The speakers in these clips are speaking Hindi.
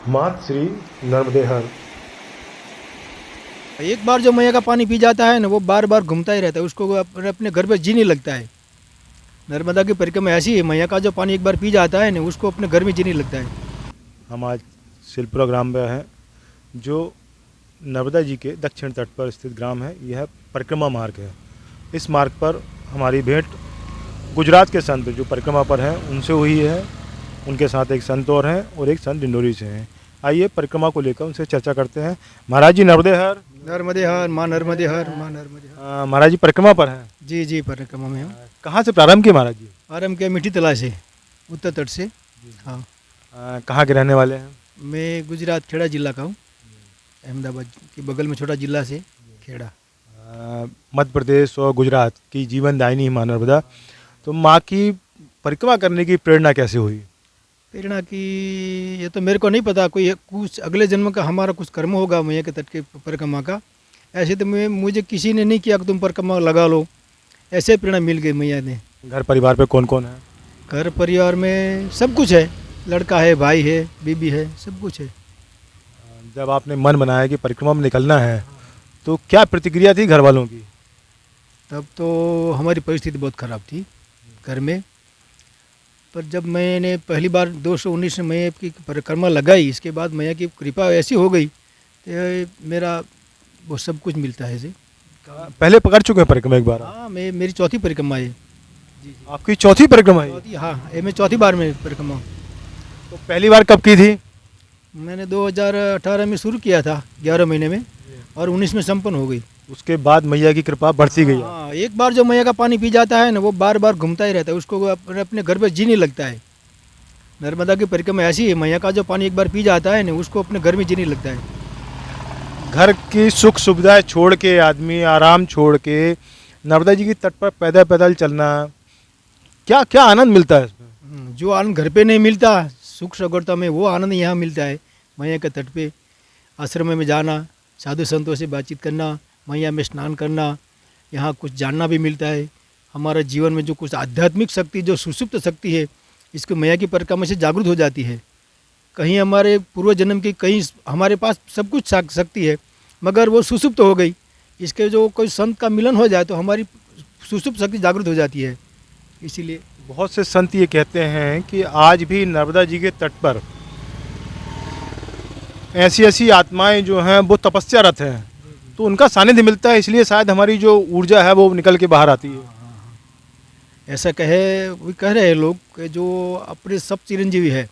मात श्री नर्मदे हर। एक बार जो मैया का पानी पी जाता है ना, वो बार बार घूमता ही रहता है, उसको अपने घर पे जी नहीं लगता है। नर्मदा की परिक्रमा ऐसी है, मैया का जो पानी एक बार पी जाता है ना, उसको अपने घर में जी नहीं लगता है। हम आज शिल्पुरा ग्राम में हैं, जो नर्मदा जी के दक्षिण तट पर स्थित ग्राम है। यह परिक्रमा मार्ग है। इस मार्ग पर हमारी भेंट गुजरात के संत जो परिक्रमा पर हैं उनसे हुई है। उनके साथ एक संत और हैं और एक संत डिंडोरी से हैं। आइए परिक्रमा को लेकर उनसे चर्चा करते हैं। महाराज जी नर्मदे हर। नर्मदे हर, माँ नर्मदे हर, माँ नर्मदे हर। महाराज जी परिक्रमा पर हैं। जी जी, परिक्रमा में हम कहाँ से प्रारंभ किए महाराज जी? आरम्भ किया मीठी तला से, उत्तर तट से। हाँ, कहाँ के रहने वाले हैं? मैं गुजरात खेड़ा जिला का हूँ, अहमदाबाद के बगल में छोटा जिला से खेड़ा। मध्य प्रदेश और गुजरात की जीवन दायिनी माँ नर्मदा। तो माँ की परिक्रमा करने की प्रेरणा कैसे हुई? प्रेरणा की ये तो मेरे को नहीं पता, कोई कुछ अगले जन्म का हमारा कुछ कर्म होगा मैया के तट के परिक्रमा का। ऐसे तो मुझे किसी ने नहीं किया कि तुम परिक्रमा लगा लो, ऐसे प्रेरणा मिल गई मैया ने। घर परिवार पे कौन कौन है? घर परिवार में सब कुछ है, लड़का है, भाई है, बीबी है, सब कुछ है। जब आपने मन बनाया कि परिक्रमा में निकलना है तो क्या प्रतिक्रिया थी घर वालों की? तब तो हमारी परिस्थिति बहुत ख़राब थी घर में, पर जब मैंने पहली बार 219 में मैया की परिक्रमा लगाई, इसके बाद मैया की कृपा ऐसी हो गई तो मेरा वो सब कुछ मिलता है जी। पहले पकड़ चुके हैं परिक्रमा एक बार? हाँ, मेरी चौथी परिक्रमा है। जी। आपकी चौथी परिक्रमा है? चौथी, हाँ, ये मैं चौथी बार में परिक्रमा। तो पहली बार कब की थी? मैंने 2018 में शुरू किया था, 11 महीने में, और 19 में संपन्न हो गई। उसके बाद मैया की कृपा बढ़ती गई है। हाँ, एक बार जो मैया का पानी पी जाता है ना, वो बार बार घूमता ही रहता है, उसको अपने घर पे जी नहीं लगता है। नर्मदा की परिक्रमा ऐसी है, मैया का जो पानी एक बार पी जाता है ना, उसको अपने घर में जी नहीं लगता है। घर की सुख सुविधाएं छोड़ के, आदमी आराम छोड़ के नर्मदा जी की तट पर पैदल पैदल चलना, क्या क्या आनंद मिलता है इसमें? जो आनंद घर पे नहीं मिलता सुख सगवरता में, वो आनंद यहाँ मिलता है। मैया के तट पे आश्रम में जाना, साधु संतों से बातचीत करना, मैया में स्नान करना, यहाँ कुछ जानना भी मिलता है। हमारा जीवन में जो कुछ आध्यात्मिक शक्ति, जो सुषुप्त शक्ति है, इसको मैया की परिक्रमा से जागृत हो जाती है। कहीं हमारे पूर्व जन्म की, कहीं हमारे पास सब कुछ शक्ति है, मगर वो सुषुप्त हो गई। इसके जो कोई संत का मिलन हो जाए तो हमारी सुषुप्त शक्ति जागृत हो जाती है। इसीलिए बहुत से संत ये कहते हैं कि आज भी नर्मदा जी के तट पर ऐसी ऐसी आत्माएं जो हैं वो तपस्यारत हैं, तो उनका सानिध्य मिलता है, इसलिए शायद हमारी जो ऊर्जा है वो निकल के बाहर आती है। ऐसा कह रहे हैं लोग कि जो अपने सब चिरंजीवी है,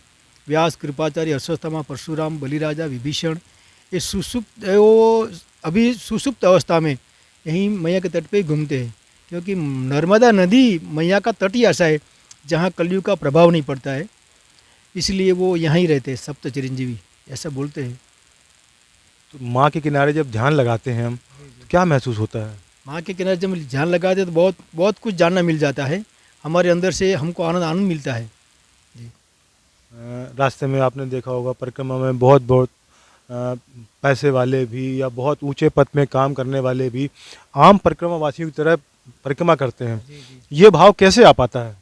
व्यास, कृपाचार्य, अश्वत्थामा, परशुराम, बलिराजा, विभीषण, ये सुसुप्त, वो अभी सुसुप्त अवस्था में यहीं मैया के तट पे ही घूमते हैं, क्योंकि नर्मदा नदी मैया का तट ही ऐसा है जहाँ कलयुग का प्रभाव नहीं पड़ता है, इसलिए वो यहाँ ही रहते हैं सप्त चिरंजीवी, ऐसा बोलते हैं। तो माँ के किनारे जब ध्यान लगाते हैं हम तो क्या महसूस होता है? माँ के किनारे जब ध्यान लगाते हैं तो बहुत बहुत कुछ जानना मिल जाता है, हमारे अंदर से हमको आनंद मिलता है जी। रास्ते में आपने देखा होगा परिक्रमा में बहुत बहुत पैसे वाले भी या बहुत ऊंचे पद में काम करने वाले भी आम परिक्रमा वासियों की तरह परिक्रमा करते हैं। ये भाव कैसे आ पाता है?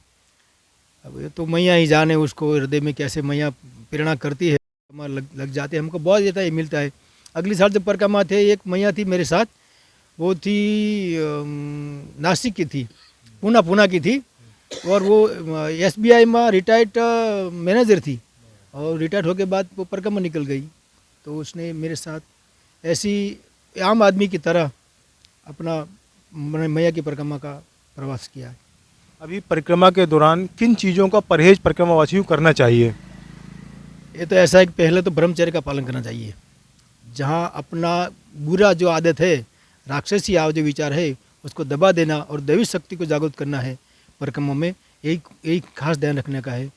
अब ये तो मैया ही जाने, उसको हृदय में कैसे मैया प्रेरणा करती है, हमारा लग जाते हैं, हमको बहुत ज़्यादा ये मिलता है। अगली साल जब परिक्रमा थे, एक मैया थी मेरे साथ, वो थी नासिक की थी, पूना की थी, और वो SBI में रिटायर्ड मैनेजर थी, और रिटायर्ड होके बाद वो परिक्रमा निकल गई। तो उसने मेरे साथ ऐसी आम आदमी की तरह अपना मैया की परिक्रमा का प्रवास किया है। अभी परिक्रमा के दौरान किन चीज़ों का परहेज परिक्रमा वासियों को करना चाहिए? ये तो ऐसा है कि पहले तो ब्रह्मचर्य का पालन करना चाहिए। जहाँ अपना बुरा जो आदत है, राक्षसी जो विचार है, उसको दबा देना और दैवी शक्ति को जागृत करना है। परिक्रमा में यही खास ध्यान रखने का है।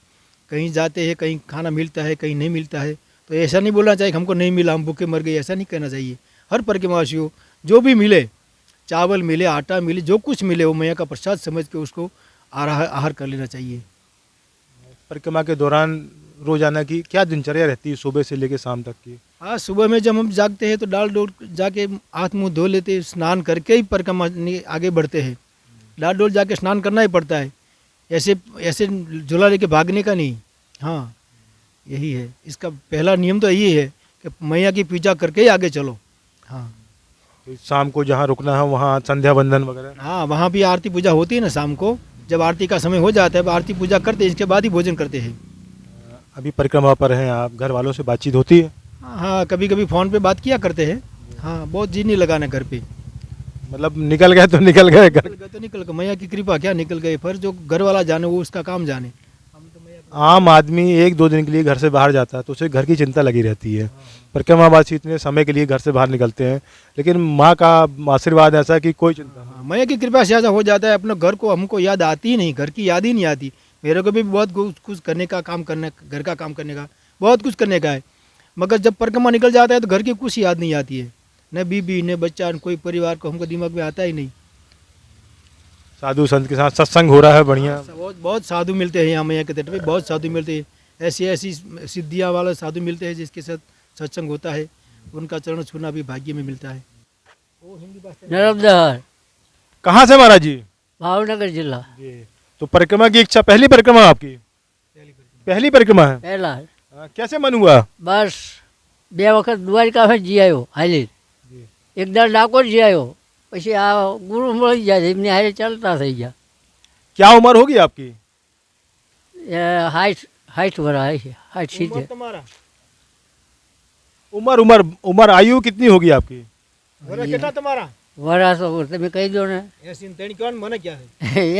कहीं जाते हैं, कहीं खाना मिलता है, कहीं नहीं मिलता है, तो ऐसा नहीं बोलना चाहिए कि हमको नहीं मिला, हम भूखे मर गए, ऐसा नहीं कहना चाहिए। हर परिक्रमावासियों जो भी मिले, चावल मिले, आटा मिले, जो कुछ मिले, वो मैया का प्रसाद समझ के उसको आहार कर लेना चाहिए। परिक्रमा के दौरान रोजाना की क्या दिनचर्या रहती है, सुबह से लेकर शाम तक की? हाँ, सुबह में जब हम जागते हैं तो डाल डोल जाके हाथ मुंह धो लेते हैं, स्नान करके ही परिक्रमा आगे बढ़ते हैं। डाल डोल जाके स्नान करना ही पड़ता है, ऐसे ऐसे झोला लेके भागने का नहीं। हाँ, यही है इसका पहला नियम, तो यही है कि मैया की पूजा करके ही आगे चलो। हाँ तो शाम को जहाँ रुकना है वहाँ संध्या बंदन वगैरह। हाँ, वहाँ भी आरती पूजा होती है ना शाम को, जब आरती का समय हो जाता है आरती पूजा करते हैं, इसके बाद ही भोजन करते हैं। अभी परिक्रमा पर हैं आप, घर वालों से बातचीत होती है? हाँ, कभी कभी फ़ोन पे बात किया करते हैं। हाँ, बहुत जी नहीं लगाना घर पे। मतलब निकल गए तो निकल गए घर। निकल गए तो निकल गए, मैया की कृपा, क्या निकल गए, पर जो घर वाला जाने वो उसका काम जाने। आम आदमी एक दो दिन के लिए घर से बाहर जाता है तो उसे घर की चिंता लगी रहती है। परिक्रमावासी इतने समय के लिए घर से बाहर निकलते हैं, लेकिन माँ का आशीर्वाद ऐसा है कि कोई चिंता नहीं। हाँ, मैया की कृपा से ऐसा हो जाता है, अपने घर को हमको याद आती ही नहीं, घर की याद ही नहीं आती। मेरे को भी बहुत कुछ करने का काम करने, घर का काम करने का बहुत कुछ करने का है, मगर जब परिक्रमा निकल जाता है तो घर की कुछ याद नहीं आती है, न बीबी न बच्चा न कोई परिवार को हमको दिमाग में आता ही नहीं। साधु संत के साथ सत्संग हो रहा है बढ़िया। बहुत बहुत साधु मिलते हैं यहाँ मैया के तट पे, बहुत साधु मिलते हैं, ऐसी ऐसी सिद्धियाँ वाले साधु मिलते हैं जिसके साथ सत्संग होता है, उनका चरण छूना भी भाग्य में मिलता है। नर्मदा कहाँ से महाराज जी? भावनगर जिला तो परिक्रमा की इच्छा, पहली परिक्रमा आपकी? पहली परिक्रमा है। पहला कैसे मन हुआ? बस બે વખત દ્વારકા જી આવ્યો હાલી, એકદમ ડાકોર જી આવ્યો, પછી આ ગુરુ મળી જાય એમને હારે ચાલતા થઈ ગયા। क्या उम्र होगी आपकी? 60 વર્ષ આવી છે, 60 तुम्हारा उम्र उम्र उम्र आयु कितनी होगी आपकी? वरस कितना तुम्हारा? વર્ષ તો તમે કહી દો ને। 80 कौन मने क्या है?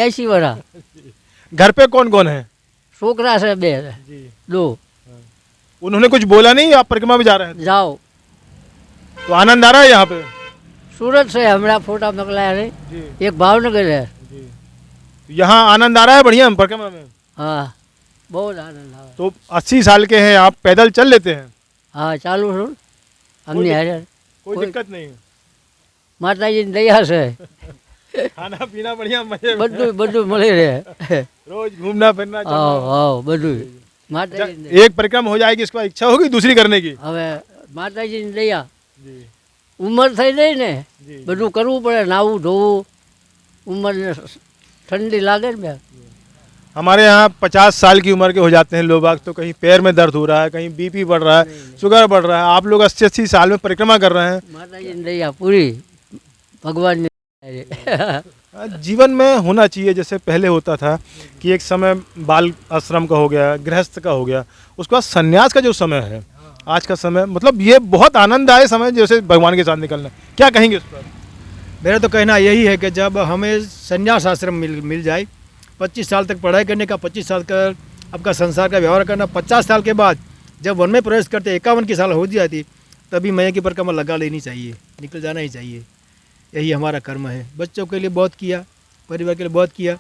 80 વર્ષ। घर पे कौन कौन है? છોકરા છે 2 2। उन्होंने कुछ बोला नहीं? आप परिक्रमा में जा रहे हैं જાઓ तो आनंद आ रहा है यहाँ पे? સુરત છે હમણાં ફોટા મોકલાયા ને, जी એક ભાવનગર है। जी। यहाँ आनंद आ रहा है बढ़िया परिक्रमा में? हाँ बहुत आनंद આવે। तो 80 साल के हैं आप, पैदल चल लेते हैं? हाँ चालू છું અમને હારે, कोई कोई- दिक्कत नहीं? માતાજીની દયા છે, खाना पीना बढ़िया मजे में? બધું બધું મળી રહે। रोज घूमना फिरना चलना। આવો આવો બધું માતાજીની દયા। एक परिक्रमा हो जाएगी, इसके बाद इच्छा होगी दूसरी करने की? હવે માતાજીની દયા, जी ઉંમર થઈ ગઈ ને, जी। બધું કરવું પડે, નાવું ધોવું, ઉંમરને ઠંડી લાગે ને બે। हमारे यहाँ 50 साल की उम्र के हो जाते हैं लोग, तो कहीं पैर में दर्द हो रहा है, कहीं बीपी बढ़ रहा है, शुगर बढ़ रहा है। आप लोग 80-80 साल में परिक्रमा कर रहे हैं। માતાજીની દયા પૂરી, ભગવાનની દયા છે। जीवन में होना चाहिए जैसे पहले होता था कि एक समय बाल आश्रम का हो गया, गृहस्थ का हो गया, उसके बाद संन्यास का जो समय है, आज का समय, मतलब ये बहुत आनंददायक समय जैसे भगवान के साथ निकलना। क्या कहेंगे उस पर? मेरा तो कहना यही है कि जब हमें संन्यास आश्रम मिल जाए, 25 साल तक पढ़ाई करने का, 25 साल का आपका संसार का व्यवहार करना, 50 साल के बाद जब वन में प्रवेश करते 51 की साल हो जाती, तभी मैया की परिक्रमा लगा लेनी चाहिए, निकल जाना ही चाहिए। यही हमारा कर्म है। बच्चों के लिए बहुत किया, परिवार के लिए बहुत किया,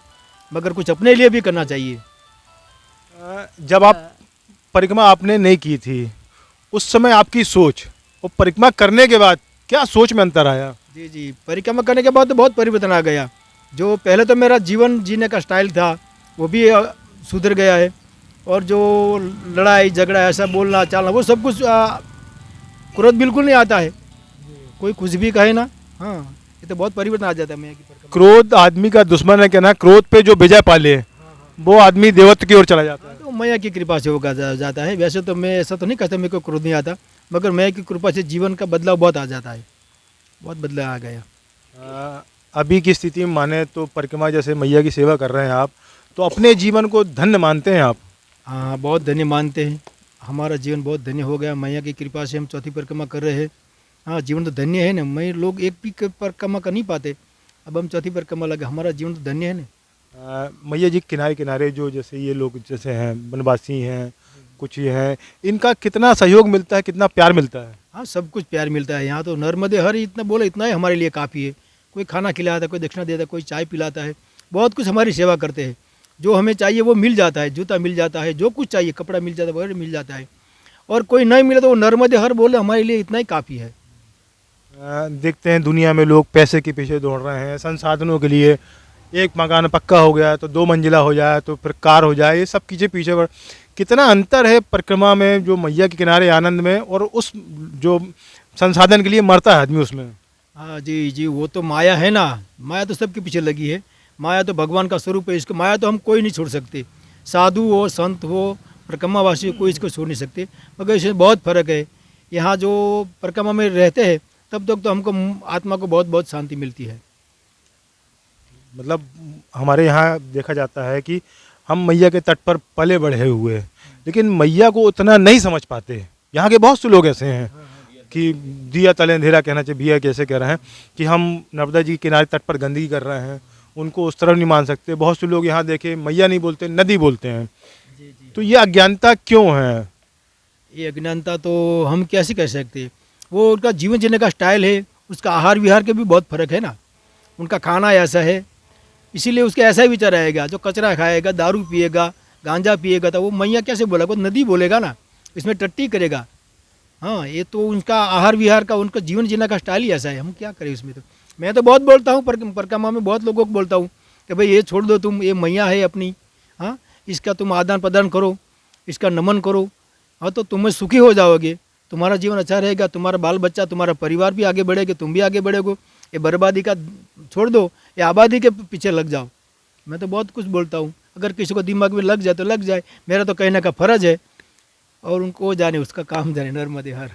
मगर कुछ अपने लिए भी करना चाहिए। जब आप परिक्रमा आपने नहीं की थी उस समय आपकी सोच और परिक्रमा करने के बाद क्या सोच में अंतर आया? जी जी, परिक्रमा करने के बाद तो बहुत परिवर्तन आ गया। जो पहले तो मेरा जीवन जीने का स्टाइल था वो भी सुधर गया है, और जो लड़ाई झगड़ा ऐसा बोलना चालना वो सब कुछ क्रोध बिल्कुल नहीं आता है, कोई कुछ भी कहे ना। हाँ, ये तो बहुत परिवर्तन आ जाता है मैया की परिक्रमा। क्रोध आदमी का दुश्मन है, कहना क्रोध पे जो विजय पा ले वो आदमी देवत्व की ओर चला जाता है। तो मैया की कृपा से होगा जाता है। वैसे तो मैं ऐसा तो नहीं कहता मेरे को क्रोध नहीं आता, मगर मैया की कृपा से जीवन का बदलाव बहुत आ जाता है, बहुत बदलाव आ गया। अभी की स्थिति में माने तो परिक्रमा जैसे मैया की सेवा कर रहे हैं आप, तो अपने जीवन को धन्य मानते हैं आप? हाँ, बहुत धन्य मानते हैं, हमारा जीवन बहुत धन्य हो गया मैया की कृपा से। हम चौथी परिक्रमा कर रहे हैं। हाँ, जीवन तो धन्य है ना, मैं लोग एक भी परिक्रमा कर नहीं पाते, अब हम चौथी परिक्रमा लगे, हमारा जीवन तो धन्य है ना। मैया जी किनारे किनारे जो जैसे ये लोग जैसे हैं वनवासी हैं, कुछ ये हैं, इनका कितना सहयोग मिलता है, कितना प्यार मिलता है? हाँ, सब कुछ प्यार मिलता है यहाँ तो। नर्मदे हर इतना बोले इतना ही हमारे लिए काफ़ी है। कोई खाना खिलाता है, कोई दक्षिणा देता है, कोई चाय पिलाता है, बहुत कुछ हमारी सेवा करते हैं। जो हमें चाहिए वो मिल जाता है, जूता मिल जाता है, जो कुछ चाहिए कपड़ा मिल जाता है, वगैरह मिल जाता है। और कोई नहीं मिले तो वो नर्मदे हर बोले हमारे लिए इतना ही काफ़ी है। देखते हैं दुनिया में लोग पैसे के पीछे दौड़ रहे हैं, संसाधनों के लिए। एक मकान पक्का हो गया तो 2 मंजिला हो जाए तो फिर कार हो जाए, ये सब चीज़ें पीछे बढ़। कितना अंतर है परिक्रमा में, जो मैया के किनारे आनंद में, और उस जो संसाधन के लिए मरता है आदमी उसमें। हाँ जी जी, वो तो माया है ना, माया तो सबके पीछे लगी है। माया तो भगवान का स्वरूप है, इसको माया तो हम कोई नहीं छोड़ सकते। साधु हो, संत हो, परिक्रमा वासी कोई इसको छोड़ नहीं सकते, मगर इसमें बहुत फ़र्क है। यहाँ जो परिक्रमा में रहते हैं तब तक तो हमको आत्मा को बहुत बहुत शांति मिलती है। मतलब हमारे यहाँ देखा जाता है कि हम मैया के तट पर पले बढ़े हुए हैं, लेकिन मैया को उतना नहीं समझ पाते। यहाँ के बहुत से लोग ऐसे हैं कि दिया तले अंधेरा कहना चाहिए, भैया कैसे कह रहे हैं कि हम नर्मदा जी के किनारे तट पर गंदगी कर रहे हैं, उनको उस तरफ नहीं मान सकते। बहुत से लोग यहाँ देखे मैया नहीं बोलते, नदी बोलते हैं। तो ये अज्ञानता क्यों है? ये अज्ञानता तो हम कैसे कह सकते हैं, वो उनका जीवन जीने का स्टाइल है, उसका आहार विहार के भी बहुत फ़र्क है ना। उनका खाना ऐसा है, इसीलिए उसके ऐसा ही विचार आएगा। जो कचरा खाएगा, दारू पिएगा, गांजा पिएगा, तो वो मैया कैसे बोलेगा? वो नदी बोलेगा ना, इसमें टट्टी करेगा। हाँ, ये तो उनका आहार विहार का, उनका जीवन जीने का स्टाइल ही ऐसा है, हम क्या करें उसमें। तो मैं तो बहुत बोलता हूँ, परिक्रमा में बहुत लोगों को बोलता हूँ कि भाई ये छोड़ दो तुम, ये मैया है अपनी, हाँ, इसका तुम आदान प्रदान करो, इसका नमन करो, हाँ, तो तुम्हें सुखी हो जाओगे, तुम्हारा जीवन अच्छा रहेगा, तुम्हारा बाल बच्चा, तुम्हारा परिवार भी आगे बढ़ेगा, तुम भी आगे बढ़ोगे। ये बर्बादी का छोड़ दो, ये आबादी के पीछे लग जाओ। मैं तो बहुत कुछ बोलता हूँ, अगर किसी को दिमाग में लग जाए तो लग जाए, मेरा तो कहने का फ़र्ज है, और उनको जाने, उसका काम जाने। नर्मदे हर।